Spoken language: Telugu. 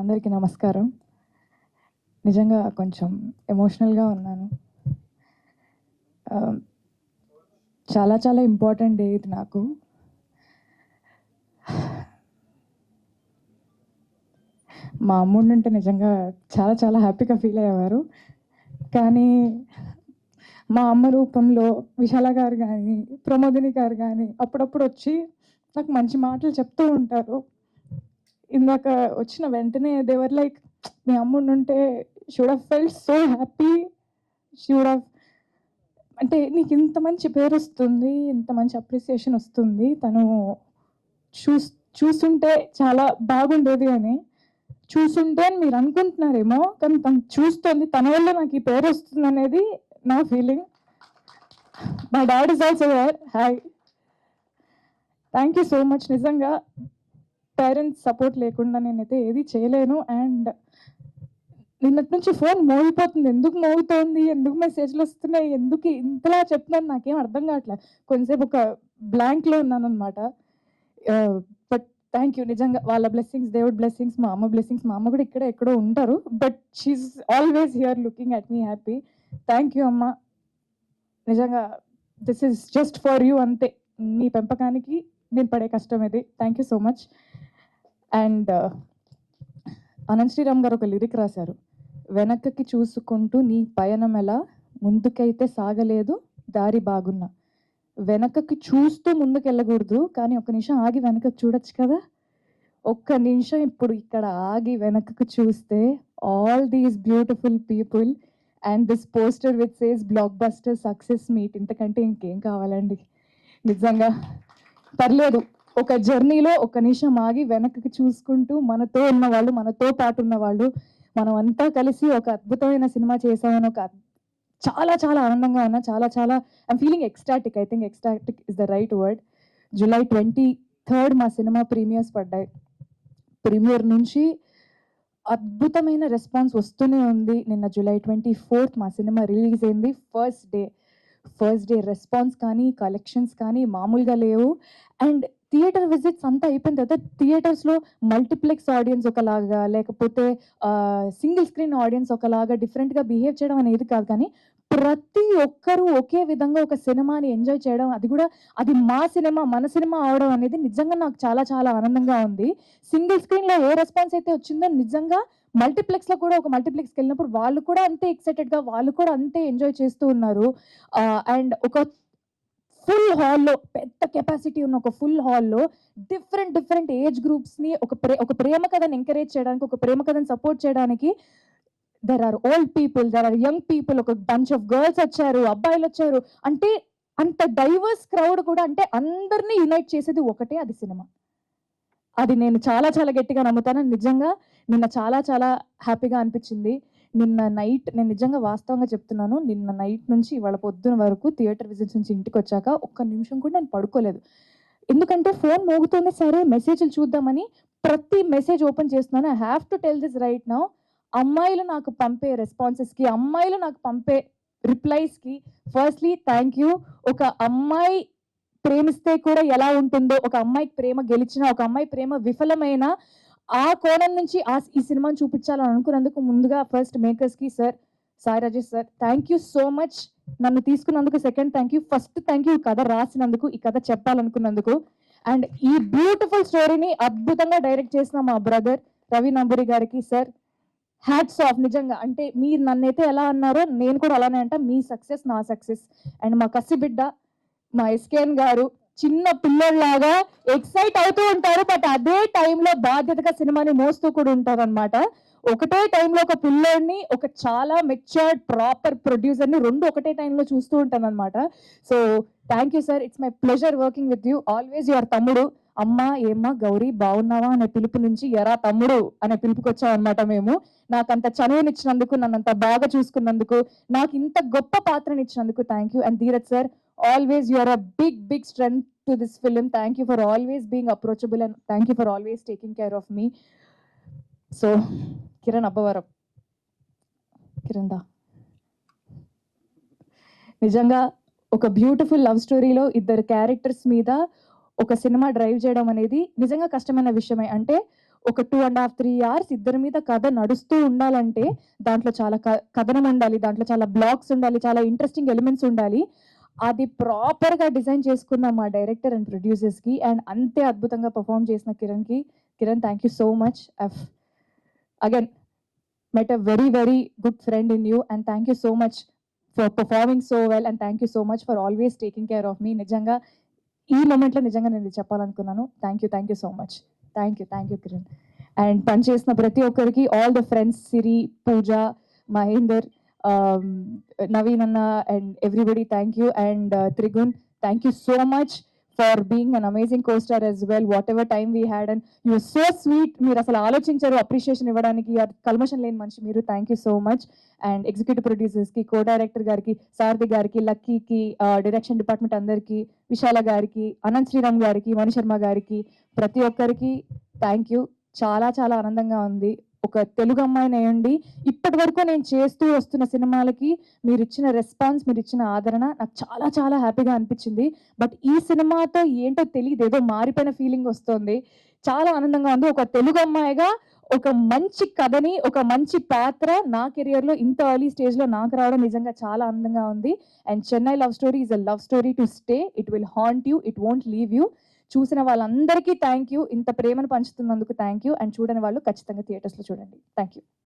అందరికీ నమస్కారం. నిజంగా కొంచెం ఎమోషనల్‌గా ఉన్నాను. ఆహ్, చాలా చాలా ఇంపార్టెంట్ డే ఇది నాకు. మా అమ్మ ఉండుంటే నిజంగా చాలా చాలా హ్యాపీగా ఫీల్ అయ్యేవారు. కానీ మా అమ్మ రూపంలో విశాల గారు గానీ, ప్రమోదిని గారు గానీ అప్పుడప్పుడు వచ్చి నాకు మంచి మాటలు చెప్తూ ఉంటారు. ఇందాక వచ్చిన వెంటనే దే వర్ లైక్, మీ అమ్మ ఉండుంటే she would have felt so happy. She would have, అంటే నీకు ఇంత మంచి పేరొస్తుంది, ఇంత మంచి అప్రిసియేషన్ వస్తుంది. తను చూస్ చూసుంటే చాలా బాగుండేది అని. చూసుంటే అని మీరు అనుకుంటున్నారేమో, కానీ తను చూస్తోంది. తన వల్ల నాకు ఈ పేరొస్తుందనేది నా feeling. My dad is also there. Hi. Thank you so much. నిజంగా పేరెంట్స్ సపోర్ట్ లేకుండా నేనైతే ఏది చేయలేను. అండ్ నిన్నటి నుంచి ఫోన్ మోగిపోతుంది. ఎందుకు మోగుతోంది? ఎందుకు మెసేజ్‌లు వస్తున్నాయి? ఎందుకు ఇంతలా చెప్తున్నాను నాకేం అర్థం కావట్లేదు. కొంచెంసేపు ఒక బ్లాంక్‌లో ఉన్నాననమాట. But thank you. నిజంగా వాళ్ళ బ్లెస్సింగ్స్, దేవుడి బ్లెస్సింగ్స్, మా అమ్మ బ్లెస్సింగ్స్. మా అమ్మ కూడా ఇక్కడే ఎక్కడో ఉంటారు. But she is always here looking at me happy. Thank you అమ్మ. నిజంగా this is just for you అంతే. నీ పెంపకానికి నేను పడే కష్టం ఇది. Thank you so much. And Anant Sriram గారు ఒక లిరిక్ రాశారు. వెనక్కి చూసుకుంటూ నీ పయనం ఎలా, ముందుకైతే సాగలేదు దారి బాగున్నా. వెనకకి చూస్తూ ముందుకెళ్ళకూడదు, కానీ ఒక్క నిమిషం ఆగి వెనకకి చూడొచ్చు కదా. ఒక్క నిమిషం ఇప్పుడు ఇక్కడ ఆగి వెనకకు చూస్తే all these beautiful people and this poster which says block buster success meet. ఇంతకంటే ఇంకేం కావాలండి. నిజంగా పర్లేదు, ఒక జర్నీలో ఒక్క నిమిషం ఆగి వెనక్కి చూసుకుంటూ మనతో ఉన్న వాళ్ళు, మనతో పాటు ఉన్న వాళ్ళు, మనం అంతా కలిసి ఒక అద్భుతమైన సినిమా చేసామని ఒక చాలా చాలా ఆనందంగా ఉన్నా. చాలా చాలా I'm feeling ecstatic. I think ecstatic is the right word. July 23 మా సినిమా ప్రీమియర్స్ పడ్డాయి. ప్రీమియర్ నుంచి అద్భుతమైన రెస్పాన్స్ వస్తూనే ఉంది. నిన్న జూలై 24 మా సినిమా రిలీజ్ అయింది. ఫస్ట్ డే రెస్పాన్స్ కానీ, కలెక్షన్స్ కానీ మామూలుగా లేవు. అండ్ థియేటర్ విజిట్స్ అంతా అయిపోయిన తర్వాత థియేటర్స్‌లో మల్టీప్లెక్స్ ఆడియన్స్ ఒకలాగా, లేకపోతే సింగిల్ స్క్రీన్ ఆడియన్స్ ఒకలాగా డిఫరెంట్‌గా బిహేవ్ చేయడం అనేది కాదు, కానీ ప్రతి ఒక్కరు ఒకే విధంగా ఒక సినిమాని ఎంజాయ్ చేయడం, అది కూడా అది మా సినిమా, మన సినిమా అవడం అనేది నిజంగా నాకు చాలా చాలా ఆనందంగా ఉంది. సింగిల్ స్క్రీన్‌లో ఏ రెస్పాన్స్ అయితే వచ్చిందో నిజంగా మల్టీప్లెక్స్‌లో కూడా, ఒక మల్టీప్లెక్స్‌కి వెళ్ళినప్పుడు వాళ్ళు కూడా అంతే ఎక్సైటెడ్‌గా, వాళ్ళు కూడా అంతే ఎంజాయ్ చేస్తూ ఉన్నారు. అండ్ ఒక ఫుల్ హాల్‌లో, పెద్ద కెపాసిటీ ఉన్న ఒక ఫుల్ హాల్‌లో డిఫరెంట్ ఏజ్ గ్రూప్స్‌ని ఒక ప్రేమ కథని ఎంకరేజ్ చేయడానికి, ఒక ప్రేమ కథని సపోర్ట్ చేయడానికి there are old people, there are young people, ఒక బంచ్ ఆఫ్ గర్ల్స్ వచ్చారు, అబ్బాయిలొచ్చారు. అంటే అంత డైవర్స్ క్రౌడ్ కూడా, అంటే అందరిని యునైట్ చేసేది ఒకటే, అది సినిమా. అది నేను చాలా చాలా గట్టిగా నమ్ముతాను. నిజంగా నిన్న చాలా చాలా హ్యాపీగా అనిపించింది. నిన్న నైట్ నేను నిజంగా వాస్తవంగా చెప్తున్నాను. నిన్న నైట్ నుంచి ఇవాళ పొద్దున వరకు థియేటర్ విజిట్స్ నుంచి ఇంటికొచ్చాక ఒక్క నిమిషం కూడా నేను పడుకోలేదు. ఎందుకంటే ఫోన్ మోగుతోంది, సరే మెసేజ్‌లు చూద్దామని ప్రతి మెసేజ్ ఓపెన్ చేస్తున్నాను. I have to tell this right now. అమ్మాయిలు నాకు పంపే రెస్పాన్సెస్‌కి, అమ్మాయిలు నాకు పంపే రిప్లైస్‌కి ఫస్ట్‌లీ థ్యాంక్ యూ. ఒక అమ్మాయి ప్రేమిస్తే కూడా ఎలా ఉంటుందో, ఒక అమ్మాయికి ప్రేమ గెలిచినా, ఒక అమ్మాయి ప్రేమ విఫలమైనా ఆ కోణం నుంచి ఈ సినిమాని చూపించాలని అనుకున్నందుకు ముందుగా ఫస్ట్ మేకర్స్‌కి sir, Sai Rajesh sir, thank you so much. నన్ను తీసుకున్నందుకు second thank you. First thank you ఈ కథ రాసినందుకు, ఈ కథ చెప్పాలనుకున్నందుకు. అండ్ ఈ బ్యూటిఫుల్ స్టోరీని అద్భుతంగా డైరెక్ట్ చేసిన మా బ్రదర్ రవి నంబూరి గారికి సార్, హ్యాట్స్ ఆఫ్. నిజంగా అంటే మీరు నన్నైతే ఎలా అన్నారో నేను కూడా అలానే అంటా. మీ సక్సెస్ నా సక్సెస్. అండ్ మా కసిబిడ్డ మా ఎస్కేఎన్ గారు చిన్న పిల్లల్లాగా ఎక్సైట్ అవుతూ ఉంటారు, బట్ అదే టైంలో బాధ్యతగా సినిమాని మోస్తూ కూడా ఉంటారు అనమాట. ఒకటే టైంలో ఒక పిల్లోడిని, ఒక చాలా మెచ్యూర్డ్ ప్రాపర్ ప్రొడ్యూసర్ని రెండు ఒకటే టైంలో చూస్తూ ఉంటాను అనమాట. So thank you sir. It's my pleasure working with you. Always your తమ్ముడు. అమ్మా ఏమ్మా గౌరీ బాగున్నావా అనే పిలుపు నుంచి ఎరా తమ్ముడు అనే పిలుపుకొచ్చాం అనమాట మేము. నాకంత చనువునిచ్చినందుకు, నన్నంత బాగా చూసుకున్నందుకు, నాకు ఇంత గొప్ప పాత్రనిచ్చినందుకు thank you. And Dheeraj sir, always you are a big strength to this film. Thank you for always being approachable, and thank you for always taking care of me. So Kiran Abbavaram, Kiran da నిజంగా ఒక బ్యూటిఫుల్ లవ్ స్టోరీలో ఇద్దరు క్యారెక్టర్స్ మీద ఒక సినిమా డ్రైవ్ చేయడం అనేది నిజంగా కష్టమైన విషయమే. అంటే ఒక 2.5, 3 అవర్స్ ఇద్దరి మీద కథ నడుస్తూ ఉండాలంటే దాంట్లో చాలా కథనం ఉండాలి. దాంట్లో చాలా బ్లాక్స్ ఉండాలి. చాలా ఇంట్రెస్టింగ్ ఎలిమెంట్స్ ఉండాలి. అది ప్రాపర్‌గా డిజైన్ చేసుకున్న మా డైరెక్టర్ అండ్ ప్రొడ్యూసర్స్‌కి అండ్ అంతే అద్భుతంగా పెర్ఫార్మ్ చేసిన కిరణ్‌కి, Kiran thank you so much. Again met a very, very good friend in you, and thank you so much for performing so well, and thank you so much for always taking care of me. నిజంగా ఈ మొమెంట్‌లో నిజంగా నేను ఇది చెప్పాలనుకున్నాను. Thank you so much. Thank you Kiran. And పని చేసిన ప్రతి ఒక్కరికి all the friends Siri, Pooja, Mahender, Naveen అన్న and everybody thank you. And Trigun thank you so much for being an amazing costar as well. Whatever time we had and you are so sweet. మీరు అసలు ఆలోచించారు అప్రిషియేషన్ ఇవ్వడానికి. కల్మషం లేని మనిషి మీరు. Thank you so much. And executive ప్రొడ్యూసర్స్కి, కో డైరెక్టర్ గారికి, సారథి గారికి, లక్కీకి, డైరెక్షన్ డిపార్ట్మెంట్ అందరికీ, విశాల గారికి, అనంత్ శ్రీరామ్ గారికి, మణి శర్మ గారికి, ప్రతి ఒక్కరికి థ్యాంక్ యూ. చాలా చాలా ఆనందంగా ఉంది. ఒక తెలుగు అమ్మాయిని అయ్యుండి ఇప్పటి వరకు నేను చేస్తూ వస్తున్న సినిమాలకి మీరు ఇచ్చిన రెస్పాన్స్, మీరు ఇచ్చిన ఆదరణ నాకు చాలా చాలా హ్యాపీగా అనిపించింది. బట్ ఈ సినిమాతో ఏంటో తెలియదు, ఏదో మారిపోయిన ఫీలింగ్ వస్తుంది. చాలా ఆనందంగా ఉంది. ఒక తెలుగు అమ్మాయిగా ఒక మంచి కథని, ఒక మంచి పాత్ర నా కెరియర్‌లో ఇంత ఎర్లీ స్టేజ్‌లో నాకు రావడం నిజంగా చాలా ఆనందంగా ఉంది. And Chennai love story is a love story to stay. It will haunt you. It won't leave you. చూసిన వాళ్ళందరికీ థ్యాంక్ యూ. ఇంత ప్రేమను పంచుతున్నందుకు థ్యాంక్ యూ. అండ్ చూడని వాళ్ళు ఖచ్చితంగా థియేటర్స్‌లో చూడండి. Thank you.